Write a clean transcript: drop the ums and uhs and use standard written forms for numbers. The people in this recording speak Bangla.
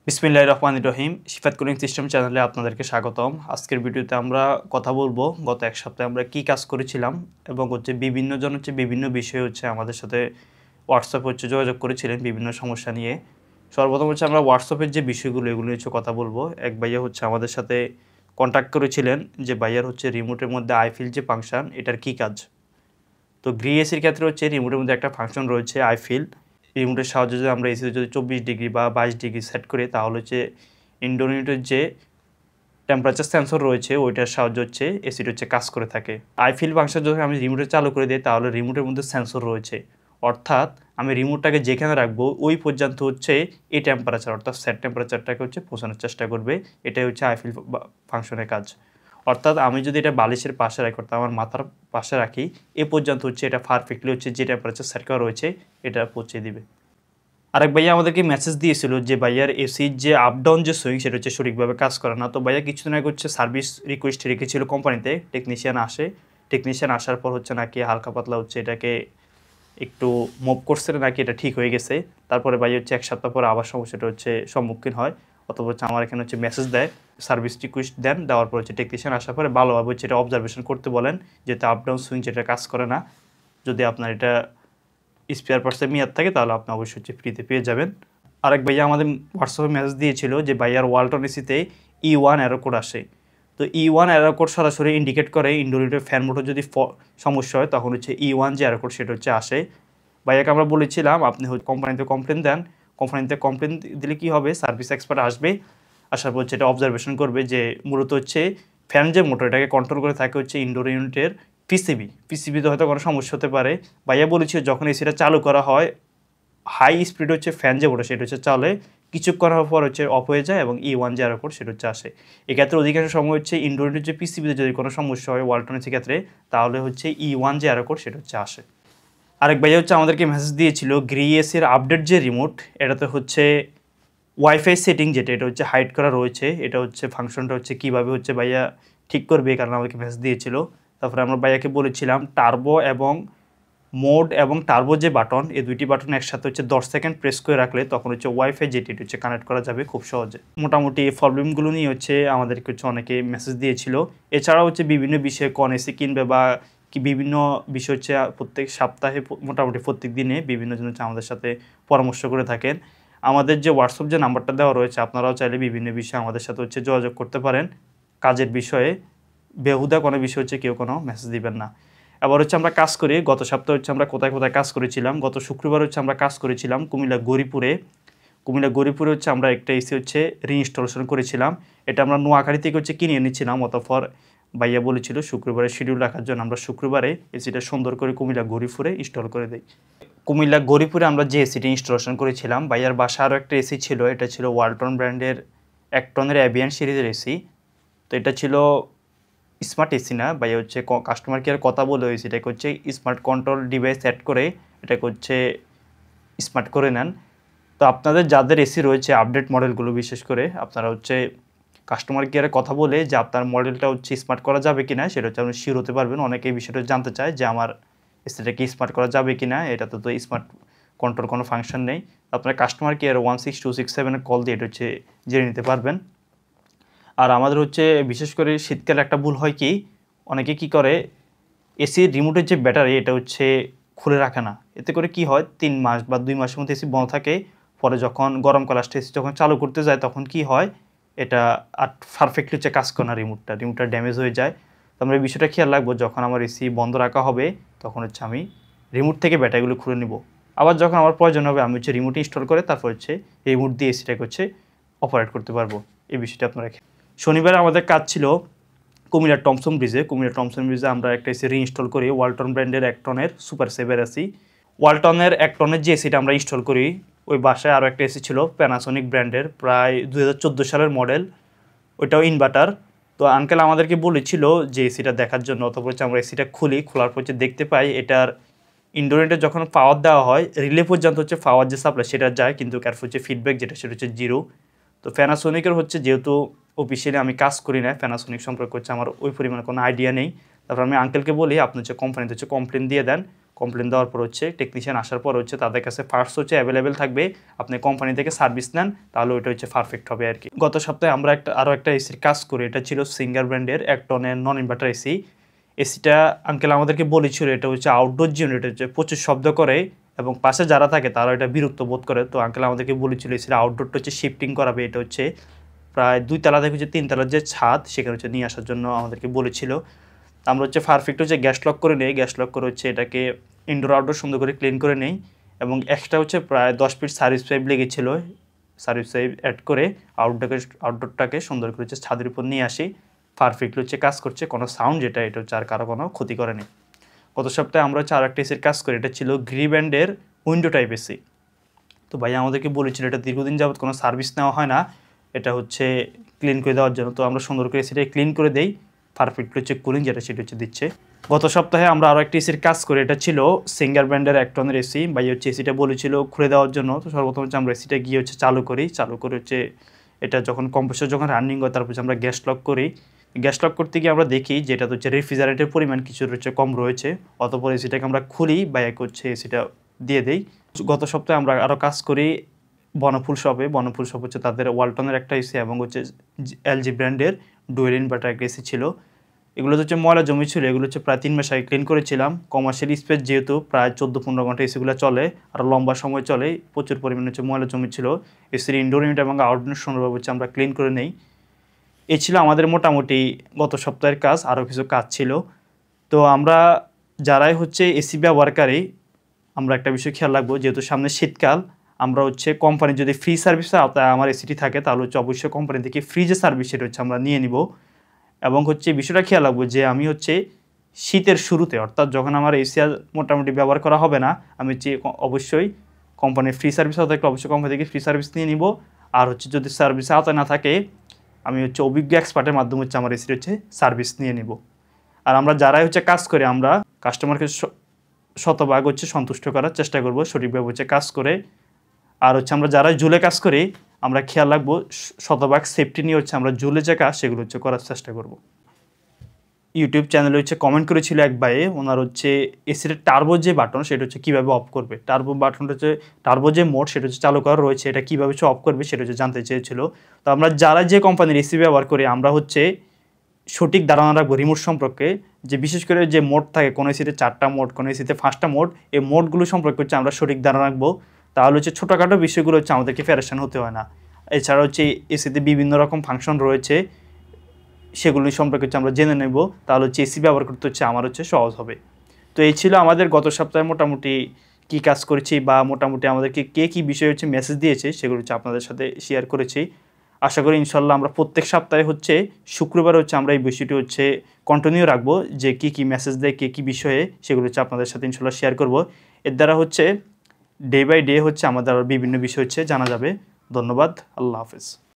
বিসমিল্লাহির রহমানির রহিম। শিফাত কুলিং সিস্টেম চ্যানেলে আপনাদেরকে স্বাগতম। আজকের ভিডিওতে আমরা কথা বলবো গত এক সপ্তাহে আমরা কি কাজ করেছিলাম এবং বিভিন্ন জন বিভিন্ন বিষয়ে আমাদের সাথে হোয়াটসঅ্যাপে যোগাযোগ করেছিলেন বিভিন্ন সমস্যা নিয়ে। সর্বপ্রথম আমরা হোয়াটসঅ্যাপের যে বিষয়গুলো এগুলো কথা বলবো। এক ভাইয়া আমাদের সাথে কন্ট্যাক্ট করেছিলেন যে ভাইয়ার রিমোটের মধ্যে আইফিল যে ফাংশন এটার কি কাজ। তো গ্রি এসির ক্ষেত্রে রিমোটের মধ্যে একটা ফাংশন রয়েছে আইফিল। রিমোটের সাহায্যে যদি আমরা এসিতে যদি 24 ডিগ্রি বা 22 ডিগ্রি সেট করি তাহলে ইনডোর ইউনিটের যে টেম্পারেচার সেন্সর রয়েছে ওইটার সাহায্যে এসিটা কাজ করে থাকে। আইফিল ফাংশন যখন আমি রিমোটে চালু করে দিই তাহলে রিমোটের মধ্যে সেন্সর রয়েছে, অর্থাৎ আমি রিমোটটাকে যেখানে রাখবো ওই পর্যন্ত এই টেম্পারেচার অর্থাৎ সেট টেম্পারেচারটাকে পৌঁছানোর চেষ্টা করবে। এটাই আইফিল ফাংশনের কাজ। অর্থাৎ আমি যদি এটা বালিশের পাশে রাখি অর্থাৎ আমার মাথার পাশে রাখি এ পর্যন্ত এটা পারফেক্টলি যে টেম্পারেচার সেট করা রয়েছে এটা পৌঁছে দিবে। আরেক ভাইয়া আমাদেরকে মেসেজ দিয়েছিল যে ভাইয়ার এসির যে আপ ডাউন যে সুইং সেটা সঠিকভাবে কাজ করে না। তো ভাইয়া কিছুদিন আগে সার্ভিস রিকোয়েস্ট রেখেছিল কোম্পানিতে, টেকনিশিয়ান আসার পর নাকি হালকা পাতলা এটাকে একটু মুভ করছে নাকি এটা ঠিক হয়ে গেছে। তারপরে ভাইয়া এক সপ্তাহ পরে আবার সমস্যাটা সম্মুখীন হয়, অথবা আমার এখানে মেসেজ দেয়, সার্ভিস রিকোয়েস্ট দেন, দেওয়ার পর টেকনিশিয়ান আসার পরে ভালোভাবে এটা অবজারভেশন করতে বলেন যেটা আপ ডাউন সুইং যেটা কাজ করে না। যদি আপনার এটা স্পেয়ার পার্টসের মেয়াদ থাকে তাহলে আপনি অবশ্যই ফ্রিতে পেয়ে যাবেন। আরেক ভাইয়া আমাদের হোয়াটসঅ্যাপে মেসেজ দিয়েছিল যে ভাইয়ার ওয়ালটন এসিতে E1 এরর কোড আসে। তো E1 এরর কোড সরাসরি ইন্ডিকেট করে ইনডোর ইউনিটের ফ্যান মোটর যদি সমস্যা হয় তখন E1 যে এরর কোড সেটা আসে। ভাইয়াকে আমরা বলেছিলাম আপনি কোম্পানিতে কমপ্লেন দেন, কোম্পানিতে কমপ্লেন দিলে কি হবে, সার্ভিস এক্সপার্ট আসবে, আসার পর এটা অবজারভেশন করবে যে মূলত ফ্যান যে মোটর এটাকে কন্ট্রোল করে থাকে ইনডোর ইউনিটের পিসিবিতে হয়তো কোনো সমস্যা হতে পারে। ভাইয়া বলেছি যখন এসিটা চালু করা হয় হাই স্পিড ফ্যান যে মোটর সেটা চলে, কিছুক্ষণ পর অফ হয়ে যায় এবং E1 যে এরর কোড সেটা আসে। এক্ষেত্রে অধিকাংশ সময় ইনডোর ইউনিটের পিসিবিতে যদি কোনো সমস্যা হয় ওয়ালটন এসির ক্ষেত্রে তাহলে E1 যে এরর কোড সেটা আসে। আরেক ভাইয়া আমাদেরকে মেসেজ দিয়েছিল গ্রি এসির আপডেট যে রিমোট এটাতে ওয়াইফাই সেটিং যেটা এটা হাইড করা রয়েছে, এটা ফাংশনটা কীভাবে ভাইয়া ঠিক করবে কারণ আমাদেরকে মেসেজ দিয়েছিল। তারপরে আমরা ভাইয়াকে বলেছিলাম টার্বো এবং মোড এবং টার্বো যে বাটন এই দুইটি বাটন একসাথে 10 সেকেন্ড প্রেস করে রাখলে তখন ওয়াইফাই যেটি কানেক্ট করা যাবে খুব সহজে। মোটামুটি এই প্রবলেমগুলো নিয়ে আমাদেরকে অনেকে মেসেজ দিয়েছিল। এছাড়াও বিভিন্ন বিষয়ে কোন এসি কিনবে বা বিভিন্ন বিষয় প্রত্যেক সপ্তাহে মোটামুটি প্রত্যেক দিনে বিভিন্ন জন আমাদের সাথে পরামর্শ করে থাকেন। আমাদের যে হোয়াটসঅ্যাপ যে নাম্বারটা দেওয়া রয়েছে আপনারাও চাইলে বিভিন্ন বিষয়ে আমাদের সাথে যোগাযোগ করতে পারেন। কাজের বিষয়ে বেহুদা কোনো বিষয় কেউ কোনো মেসেজ দিবেন না। এবার আমরা কাজ করি গত সপ্তাহে আমরা কোথায় কোথায় কাজ করেছিলাম। গত শুক্রবার আমরা কাজ করেছিলাম কুমিল্লা গরিপুরে আমরা একটা এসি রিইনস্টলেশন করেছিলাম। এটা আমরা নোয়াখালী থেকে কিনে এনেছিলাম, অতঃপর ভাইয়া বলেছিল শুক্রবারে শিডিউল রাখার জন্য আমরা শুক্রবারে এসিটা সুন্দর করে কুমিল্লা গরিপুরে ইনস্টল করে দিই। কুমিল্লা গরিপুরে আমরা যে এসিটি ইনস্টলেশন করেছিলাম ভাইয়ার বাসা আরও একটা এসি ছিল, এটা ছিল ওয়ালটন ব্র্যান্ডের 1 টনের অ্যাভিয়ান সিরিজের এসি। তো এটা ছিল স্মার্ট এসি না, ভাইয়া কাস্টমার কেয়ার কথা বলে হয়েছে এটাকে স্মার্ট কন্ট্রোল ডিভাইস সেট করে এটাকে স্মার্ট করে নেন। তো আপনাদের যাদের এসি রয়েছে আপডেট মডেলগুলো বিশেষ করে আপনারা কাস্টমার কেয়ারে কথা বলে যে আপনার মডেলটা স্মার্ট করা যাবে কিনা সেটা আপনি শিওর হতে পারবেন। অনেকে এই বিষয়টা জানতে চায় যে আমার এসিটাকে স্মার্ট করা যাবে কিনা, এটা তো স্মার্ট কন্ট্রোল কোনো ফাংশন নেই। আপনারা কাস্টমার কেয়ার 16267 কল দিয়ে এটা জেনে নিতে পারবেন। আর আমাদের বিশেষ করে শীতকালে একটা ভুল হয় কি, অনেকে কি করে এসির রিমোটের যে ব্যাটারি এটা খুলে রাখে না। এতে করে কি হয় 3 মাস বা 2 মাসের মধ্যে এসি বন্ধ থাকে, পরে যখন গরমকাল আসছে এসি যখন চালু করতে যায় তখন কি হয় এটা আর পারফেক্টলি কাজ করে না, রিমোটটা ড্যামেজ হয়ে যায়। তো আমরা এই বিষয়টা খেয়াল রাখবো যখন আমার এসি বন্ধ রাখা হবে তখন আমি রিমোট থেকে ব্যাটারিগুলো খুলে নিব। আবার যখন আমার প্রয়োজন হবে আমি রিমোট ইনস্টল করে তারপর রিমোট দিয়ে এসিটাকে অপারেট করতে পারবো। এই বিষয়টা আপনারা শনিবারে আমাদের কাজ ছিল কুমিল্লা টমসন ব্রিজে আমরা একটা এসি রিইনস্টল করি ওয়ালটন ব্র্যান্ডের 1 টনের সুপার সেভার এসি। ওয়ালটনের 1 টনের যে এসিটা আমরা ইনস্টল করি ওই বাসায় আরও একটা এসি ছিল প্যানাসোনিক ব্র্যান্ডের প্রায় 2014 সালের মডেল, ওইটাও ইনভার্টার। তো আঙ্কেল আমাদেরকে বলেছিল যে এসিটা দেখার জন্য, অথবা আমরা এসিটা খোলার পর দেখতে পাই এটার ইনডোর ইউনিটে যখন পাওয়ার দেওয়া হয় রিলে পর্যন্ত পাওয়ার যে সাপ্লাই সেটা যায়, কিন্তু ফিডব্যাক যেটা সেটা জিরো। তো প্যানাসোনিকের যেহেতু অফিসিয়ালি আমি কাজ করি না, প্যানাসোনিক সম্পর্কে আমার ওই পরিমাণে কোনো আইডিয়া নেই। তারপর আমি আঙ্কেলকে বলি আপনি কোম্পানিতে কমপ্লেন দিয়ে দেন, কমপ্লেন দেওয়ার পর হচ্ছে টেকনিশিয়ান আসার পর হচ্ছে তাদের কাছে পার্টস হচ্ছে অ্যাভেলেবেল থাকবে, আপনি কোম্পানি থেকে সার্ভিস নেন তাহলে ওইটা হচ্ছে পারফেক্ট হবে আর কি। গত সপ্তাহে আমরা আরও একটা এসির কাজ করি, এটা ছিল সিঙ্গার ব্র্যান্ডের 1 টনের নন ইনভার্টার এসি। এসিটা আঙ্কেল আমাদেরকে বলেছিল এটা হচ্ছে আউটডোর ইউনিট, হচ্ছে প্রচুর শব্দ করে এবং পাশে যারা থাকে তারা এটা বিরক্ত বোধ করে। তো আঙ্কেল আমাদেরকে বলেছিল এসিটা আউটডোরটা হচ্ছে শিফটিং করাবে, এটা হচ্ছে প্রায় 2 তলা থেকে হচ্ছে 3 তলার যে ছাদ সেখানে হচ্ছে নিয়ে আসার জন্য আমাদেরকে বলেছিল। আমরা হচ্ছে পারফেক্ট হচ্ছে গ্যাস লক করে নেই, গ্যাস লক করে হচ্ছে এটাকে ইনডোর আউটডোর সুন্দর করে ক্লিন করে নেই এবং এক্সট্রা হচ্ছে প্রায় 10 ফিট সার্ভিস পাইপ লেগেছিলো, সার্ভিস পাইপ অ্যাড করে আউটডোরটাকে সুন্দর করে হচ্ছে ছাদের উপর নিয়ে আসি। পারফেক্টলি হচ্ছে কাজ করছে, কোনো সাউন্ড এটা হচ্ছে আর কারো কোনো ক্ষতি করেনি। গত সপ্তাহে আমরা হচ্ছে আর একটা এসির কাজ করি, এটা ছিল গ্রি ব্র্যান্ডের উইন্ডো টাইপ এসি। তো ভাইয়া আমাদেরকে বলেছিল এটা দীর্ঘদিন যাবত কোনো সার্ভিস নেওয়া হয় না, এটা হচ্ছে ক্লিন করে দেওয়ার জন্য। তো আমরা সুন্দর করে এসিটা ক্লিন করে দেই, পারফেক্ট হচ্ছে কুলিং যেটা সেটা হচ্ছে দিচ্ছে। গত সপ্তাহে আমরা আরও একটি এসির কাজ করি, এটা ছিল সিঙ্গার ব্র্যান্ডের 1 টনের এসি। ভাই হচ্ছে এসিটা বলেছিল খুলে দেওয়ার জন্য। তো সর্বপ্রথম হচ্ছে আমরা এসিটা গিয়ে হচ্ছে চালু করে হচ্ছে এটা যখন কম্প্রেসর যখন রানিং হয় তারপর আমরা গ্যাস লক করি। গ্যাস লক করতে গিয়ে আমরা দেখি যে এটা হচ্ছে রেফ্রিজারেটের পরিমাণ কিছু হচ্ছে কম রয়েছে, অতপর এসিটাকে আমরা খুলি বা এক হচ্ছে এসিটা দিয়ে দেই। গত সপ্তাহে আমরা আরও কাজ করি বনফুল শপে হচ্ছে তাদের ওয়ালটনের একটা এসি এবং হচ্ছে এলজি ব্র্যান্ডের ডুয়েল ইনভার্টার একটা এসি ছিল। এগুলো হচ্ছে ময়লা জমি ছিল, এগুলো হচ্ছে প্রায় 3 মাস আগে ক্লিন করেছিলাম। কমার্শিয়াল স্পেস যেহেতু প্রায় 14-15 ঘন্টা এসিগুলো চলে আর লম্বা সময় চলে, প্রচুর পরিমাণে হচ্ছে ময়লা জমি ছিল। এসির ইনডোর ইউনিট এবং আউটডোর সুন্দরভাবে হচ্ছে আমরা ক্লিন করে নেই। এই ছিল আমাদের মোটামুটি গত সপ্তাহের কাজ, আরও কিছু কাজ ছিল। তো আমরা যারাই হচ্ছে এসি ব্যবহারকারী আমরা একটা বিষয় খেয়াল রাখবো, যেহেতু সামনে শীতকাল, আমরা হচ্ছে কোম্পানি যদি ফ্রি সার্ভিস আমার এসিটি থাকে তাহলে হচ্ছে অবশ্যই কোম্পানি থেকে ফ্রি যে সার্ভিস সেটা হচ্ছে আমরা নিয়ে নিব। এবং হচ্ছে বিষয়টা খেয়াল রাখবো যে আমি হচ্ছে শীতের শুরুতে অর্থাৎ যখন আমার এসি আর মোটামুটি ব্যবহার করা হবে না, আমি হচ্ছে অবশ্যই কোম্পানির ফ্রি সার্ভিস আওতায় থাকলে অবশ্যই কোম্পানি থেকে ফ্রি সার্ভিস নিয়ে নিব। আর হচ্ছে যদি সার্ভিস আওতায় না থাকে আমি হচ্ছে অভিজ্ঞ এক্সপার্টের মাধ্যমে হচ্ছে আমার এসির হচ্ছে সার্ভিস নিয়ে নিব। আর আমরা যারাই হচ্ছে কাজ করি আমরা কাস্টমারকে শতভাগ হচ্ছে সন্তুষ্ট করার চেষ্টা করব সঠিকভাবে হচ্ছে কাজ করে। আর হচ্ছে আমরা যারা জুলে কাজ করি আমরা খেয়াল রাখবো শতভাগ সেফটি নিয়ে হচ্ছে আমরা জুলে যে কাজ সেগুলো হচ্ছে করার চেষ্টা করব। ইউটিউব চ্যানেলে হচ্ছে কমেন্ট করেছিল এক ভাইয়ে, ওনার হচ্ছে এসির টার্বো যে বাটন সেটা হচ্ছে কীভাবে অফ করবে, টার্বো বাটনটা হচ্ছে টার্বো যে মোড সেটা হচ্ছে চালু করা রয়েছে, এটা কীভাবে হচ্ছে অফ করবে সেটা হচ্ছে জানতে চেয়েছিল। তো আমরা যারা যে কোম্পানির এসি ব্যবহার করি আমরা হচ্ছে সঠিক ধারণা রাখবো রিমোট সম্পর্কে, যে বিশেষ করে যে মোড থাকে কোনো এসিতে 4টা মোড কোনো এসিতে 5টা মোড, এই মোডগুলো সম্পর্কে হচ্ছে আমরা সঠিক ধারণা রাখবো। তাহলে হচ্ছে ছোটোখাটো বিষয়গুলো হচ্ছে আমাদেরকে প্যারেশান হতে হয় না। এছাড়া হচ্ছে এসিতে বিভিন্ন রকম ফাংশন রয়েছে সেগুলি সম্পর্কে হচ্ছে আমরা জেনে নেব, তাহলে হচ্ছে এসি ব্যবহার করতে হচ্ছে আমার হচ্ছে সহজ হবে। তো এই ছিল আমাদের গত সপ্তাহে মোটামুটি কী কাজ করেছি বা মোটামুটি আমাদেরকে কে কী বিষয়ে হচ্ছে মেসেজ দিয়েছে সেগুলো হচ্ছে আপনাদের সাথে শেয়ার করেছি। আশা করি ইনশাল্লাহ আমরা প্রত্যেক সপ্তাহে হচ্ছে শুক্রবার হচ্ছে আমরা এই বিষয়টি হচ্ছে কন্টিনিউ রাখবো, যে কী কী মেসেজ দেয় কে কী বিষয়ে সেগুলো হচ্ছে আপনাদের সাথে ইনশাল্লাহ শেয়ার করব। এর দ্বারা হচ্ছে ডে বাই ডে হচ্ছে আমাদের বিভিন্ন বিষয় হচ্ছে জানা যাবে। ধন্যবাদ, আল্লাহ হাফেজ।